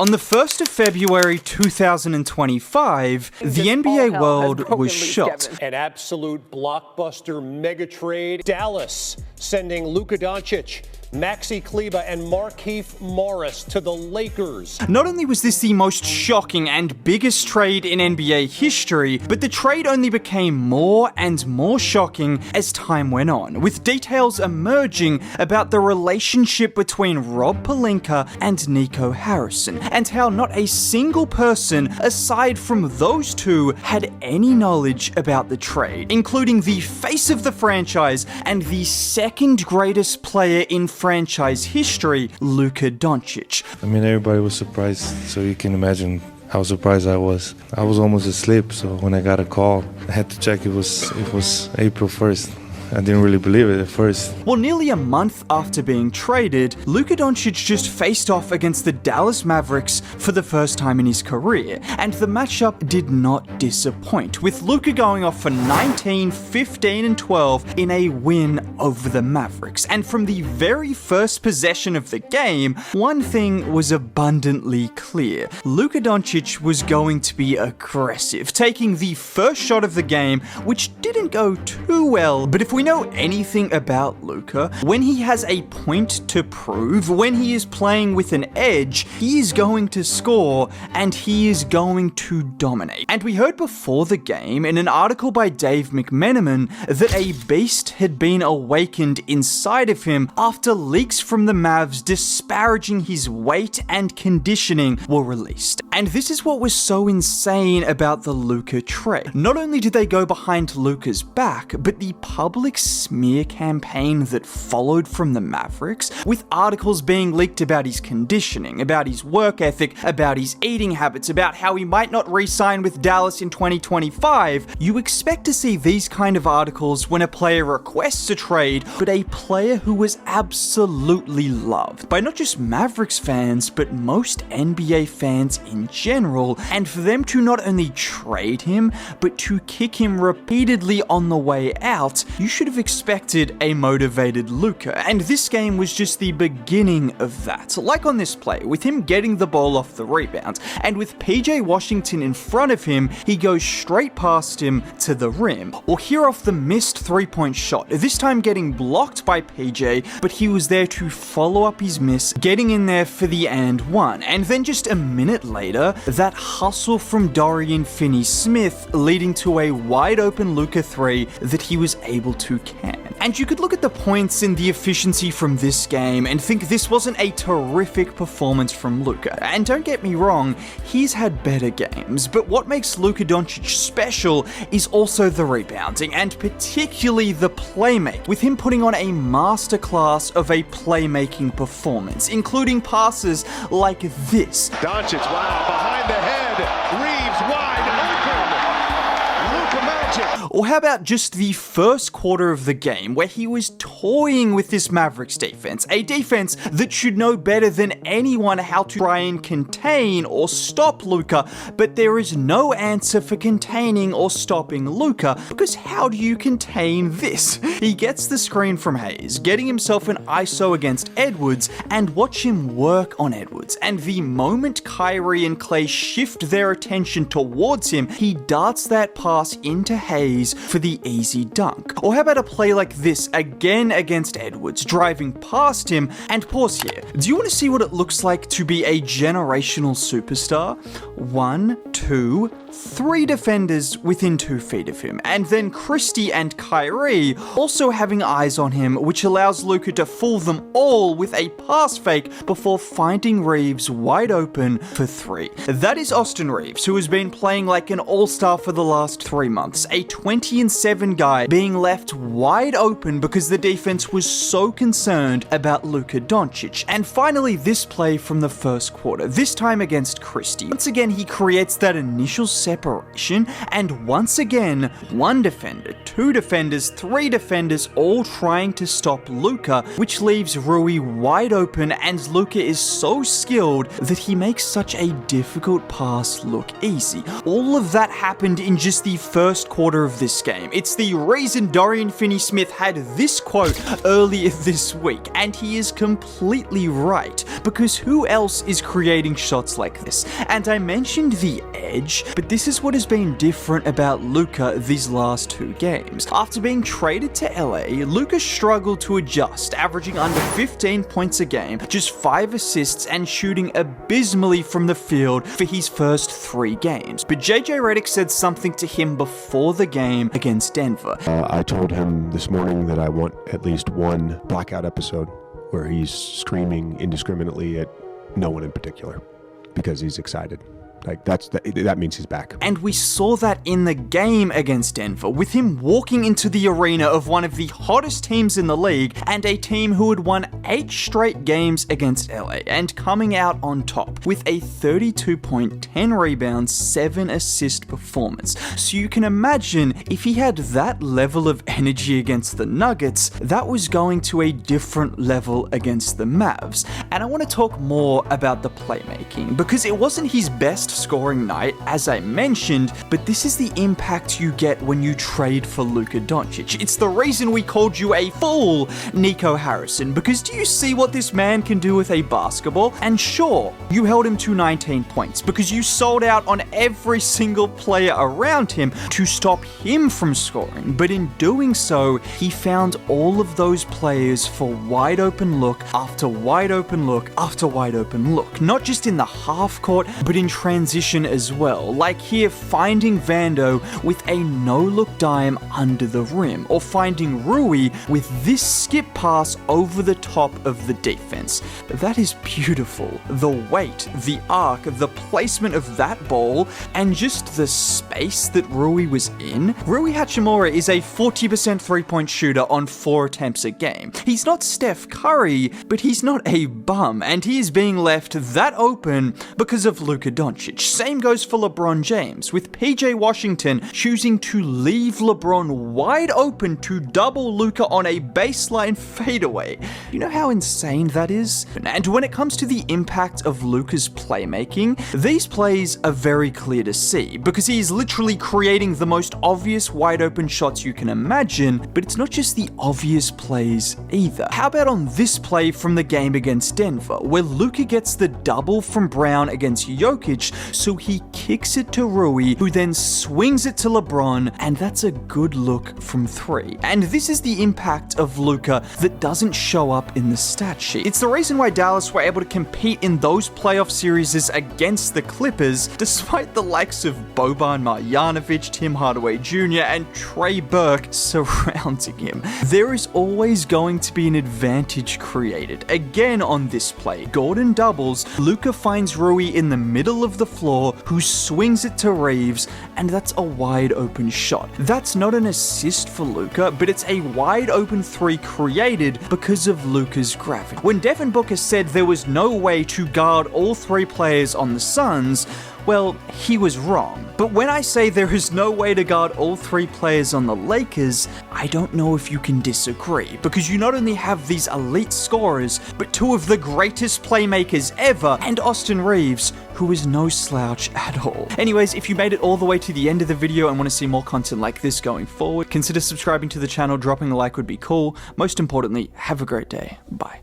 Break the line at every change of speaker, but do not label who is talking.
On the 1st of February 2025, the NBA world was shocked.
An absolute blockbuster mega trade. Dallas sending Luka Doncic, Maxi Kleber, and Markieff Morris to the Lakers.
Not only was this the most shocking and biggest trade in NBA history, but the trade only became more and more shocking as time went on, with details emerging about the relationship between Rob Pelinka and Nico Harrison, and how not a single person aside from those two had any knowledge about the trade, including the face of the franchise and the second greatest player in franchise history, Luka Doncic.
I mean, everybody was surprised, so you can imagine how surprised I was. I was almost asleep, so when I got a call, I had to check it was April 1st. I didn't really believe it at first.
Well, nearly a month after being traded, Luka Doncic just faced off against the Dallas Mavericks for the first time in his career, and the matchup did not disappoint, with Luka going off for 19, 15, and 12 in a win over the Mavericks. And from the very first possession of the game, one thing was abundantly clear. Luka Doncic was going to be aggressive, taking the first shot of the game, which didn't go too well, but if we know anything about Luka, when he has a point to prove, when he is playing with an edge, he is going to score and he is going to dominate. And we heard before the game in an article by Dave McMenamin that a beast had been awakened inside of him after leaks from the Mavs disparaging his weight and conditioning were released. And this is what was so insane about the Luka trade. Not only did they go behind Luka's back, but the public smear campaign that followed from the Mavericks, with articles being leaked about his conditioning, about his work ethic, about his eating habits, about how he might not re-sign with Dallas in 2025, you expect to see these kind of articles when a player requests a trade, but a player who was absolutely loved by not just Mavericks fans, but most NBA fans in general, and for them to not only trade him, but to kick him repeatedly on the way out, you should have expected a motivated Luka, and this game was just the beginning of that. Like on this play, with him getting the ball off the rebound, and with PJ Washington in front of him, he goes straight past him to the rim. Or here off the missed three-point shot, this time getting blocked by PJ, but he was there to follow up his miss, getting in there for the and one. And then just a minute later, that hustle from Dorian Finney-Smith leading to a wide open Luka 3 that he was able to can. And you could look at the points and the efficiency from this game and think this wasn't a terrific performance from Luka. And don't get me wrong, he's had better games, but what makes Luka Doncic special is also the rebounding, and particularly the playmaking, with him putting on a masterclass of a playmaking performance, including passes like this.
Doncic, wow, behind the head, Reeves wide open, Luka Magic.
Or how about just the first quarter of the game, where he was toying with this Mavericks defense, a defense that should know better than anyone how to try and contain or stop Luka, but there is no answer for containing or stopping Luka, because how do you contain this? He gets the screen from Hayes, getting himself an ISO against Edwards, and watch him work on Edwards, and the moment Kyrie and Klay shift their attention towards him, he darts that pass into Hayes for the easy dunk. Or how about a play like this again against Edwards, driving past him, and pause here. Do you want to see what it looks like to be a generational superstar? 1, 2, 3 defenders within 2 feet of him, and then Christie and Kyrie also having eyes on him, which allows Luka to fool them all with a pass fake before finding Reeves wide open for 3. That is Austin Reeves, who has been playing like an all-star for the last 3 months, a 20-7 guy being left wide open because the defense was so concerned about Luka Doncic. And finally, this play from the first quarter, this time against Christie. Once again, he creates that that initial separation, and once again, one defender, two defenders, three defenders all trying to stop Luka, which leaves Rui wide open, and Luka is so skilled that he makes such a difficult pass look easy. All of that happened in just the first quarter of this game. It's the reason Dorian Finney-Smith had this quote earlier this week, and he is completely right, because who else is creating shots like this? And I mentioned the edge, but this is what has been different about Luka these last two games. After being traded to LA, Luka struggled to adjust, averaging under 15 points a game, just 5 assists, and shooting abysmally from the field for his first 3 games. But JJ Redick said something to him before the game against Denver.
I told him this morning that I want at least one blackout episode where he's screaming indiscriminately at no one in particular because he's excited. Like, that means he's back.
And we saw that in the game against Denver, with him walking into the arena of one of the hottest teams in the league, and a team who had won 8 straight games against LA, and coming out on top with a 32-point, 10 rebounds, 7 assist performance. So you can imagine, if he had that level of energy against the Nuggets, that was going to a different level against the Mavs. And I want to talk more about the playmaking, because it wasn't his best scoring night, as I mentioned, but this is the impact you get when you trade for Luka Doncic. It's the reason we called you a fool, Nico Harrison, because do you see what this man can do with a basketball? And sure, you held him to 19 points because you sold out on every single player around him to stop him from scoring, but in doing so, he found all of those players for wide open look after wide open look after wide open look, not just in the half court, but in transition as well, like here finding Vando with a no-look dime under the rim, or finding Rui with this skip pass over the top of the defense. That is beautiful. The weight, the arc, the placement of that ball, and just the space that Rui was in. Rui Hachimura is a 40% three-point shooter on 4 attempts a game. He's not Steph Curry, but he's not a bum, and he is being left that open because of Luka Doncic. Same goes for LeBron James, with PJ Washington choosing to leave LeBron wide open to double Luka on a baseline fadeaway. You know how insane that is? And when it comes to the impact of Luka's playmaking, these plays are very clear to see, because he is literally creating the most obvious wide open shots you can imagine, but it's not just the obvious plays either. How about on this play from the game against Denver, where Luka gets the double from Brown against Jokic, so he kicks it to Rui, who then swings it to LeBron, and that's a good look from 3. And this is the impact of Luka that doesn't show up in the stat sheet. It's the reason why Dallas were able to compete in those playoff series against the Clippers, despite the likes of Boban Marjanovic, Tim Hardaway Jr., and Trey Burke surrounding him. There is always going to be an advantage created. Again on this play, Gordon doubles, Luka finds Rui in the middle of the floor, who swings it to Reeves, and that's a wide open shot. That's not an assist for Luka, but it's a wide open 3 created because of Luka's gravity. When Devin Booker said there was no way to guard all 3 players on the Suns, well, he was wrong. But when I say there is no way to guard all 3 players on the Lakers, I don't know if you can disagree, because you not only have these elite scorers, but 2 of the greatest playmakers ever, and Austin Reeves, who is no slouch at all. Anyways, if you made it all the way to the end of the video and want to see more content like this going forward, consider subscribing to the channel. Dropping a like would be cool. Most importantly, have a great day. Bye.